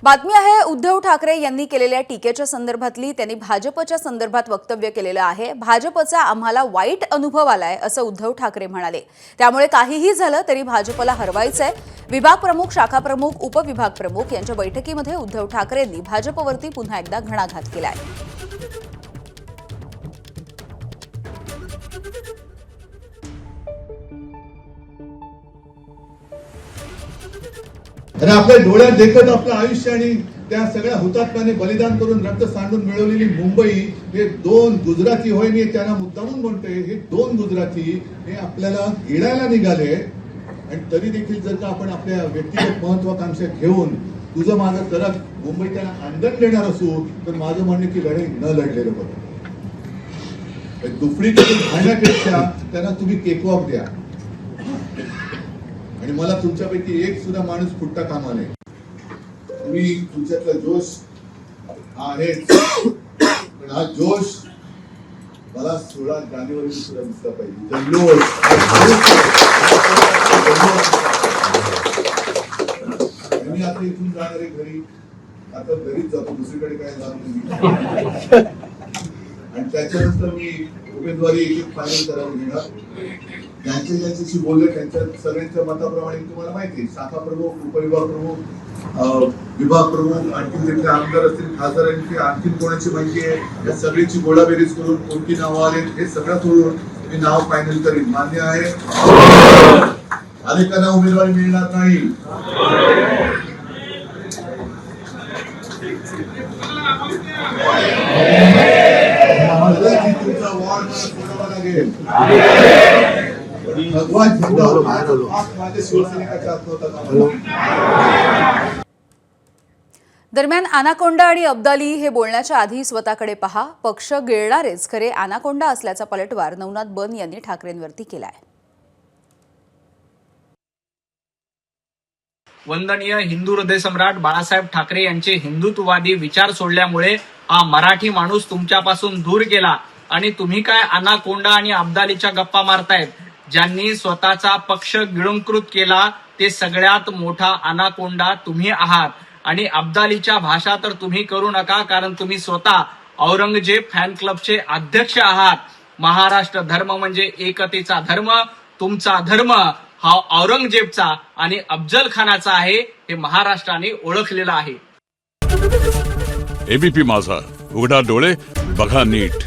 बातमी आहे उद्धव ठाकरे यांनी केलेल्या टीकेच्या संदर्भातली. त्यांनी भाजपच्या संदर्भात वक्तव्य केलेलं आहे. भाजपचा आम्हाला वाईट अनुभव आलाय असं उद्धव ठाकरे म्हणाले. त्यामुळे काहीही झालं तरी भाजपला हरवायचंय. विभाग प्रमुख, शाखा प्रमुख, उपविभाग प्रमुख यांच्या बैठकीमध्ये उद्धव ठाकरेंनी भाजपवरती पुन्हा एकदा घणाघात केलाय. आणि आपल्या डोळ्यात देखत आपलं आयुष्य आणि त्या सगळ्या हुतात्म्याने बलिदान करून रक्त सांडून मिळवलेली मुंबई हे दोन गुजराती होय. मी त्यांना मुद्दामून म्हणतोय, हे दोन गुजराती हे आपल्याला गिळायला निघाले. आणि तरी देखील जर का आपण आपल्या व्यक्तिगत महत्वाकांक्षा घेऊन तुझं माझं करत मुंबई त्यांना आंदोलन देणार असू तर माझं म्हणणं की लढाई न लढलेलं बरं. दुफडी करून खाण्यापेक्षा त्यांना तुम्ही केकवॉक द्या. आणि मला तुमच्यापैकी एक सुद्धा माणूस फुटता कामा नये. तुम्ही तुमच्यातला जोश आहे, पण हा जोश मला 16 जानेवारी सुद्धा दिसला पाहिजे. जल्लोष मी आता इथून जाणारे घरी, आता घरीच जातो, दुसरीकडे काय जात नाही. आणि त्याच्यानंतर मी उमेदवारी एक फायनल करायला घेणार. ज्यांच्याशी बोलले त्यांच्या सगळ्यांच्या मताप्रमाणे तुम्हाला माहिती आहे, शाखा प्रमुख, उपविभाग प्रमुख, विभाग प्रमुख, आणखी जिथले आमदार असतील, खासदारांची आणखी कोणाची माहिती आहे, या सगळ्याची गोळाबेरीज करून कोणती नावं आलेत हे सगळं करून मी नाव फायनल करीन. मान्य आहे, अनेकांना उमेदवारी मिळणार नाही. तुमचा वॉर्ड मला सोडावा लागेल. भगवान माझ्या शिवसैनिकाच्या दरम्यान अनाकोंडा आणि अब्दाली हे बोलण्याच्या आधी स्वतःकडे पहा. पक्ष गिळणारेच खरे अनाकोंडा असल्याचा पलटवार नवनाथ बन यांनी ठाकरेंवरती केलाय. वंदनीय हिंदू हृदय सम्राट बाळासाहेब ठाकरे यांचे हिंदुत्ववादी विचार सोडल्यामुळे हा मराठी माणूस तुमच्यापासून दूर गेला आणि तुम्ही काय अनाकोंडा आणि अब्दालीच्या गप्पा मारतायत. ज्यांनी स्वतःचा पक्ष गिळंकृत केला ते सगळ्यात मोठा अनाकोंडा तुम्ही आहात. आणि अब्दालीच्या भाषा तर तुम्ही करू नका, कारण तुम्ही स्वतः औरंगजेब फॅन क्लबचे अध्यक्ष आहात. महाराष्ट्र धर्म म्हणजे एकतेचा धर्म. तुमचा धर्म हा औरंगजेबचा आणि अफजल खानाचा आहे, हे महाराष्ट्राने ओळखलेलं आहे. एबीपी माझा, उघडा डोळे बघा नीट.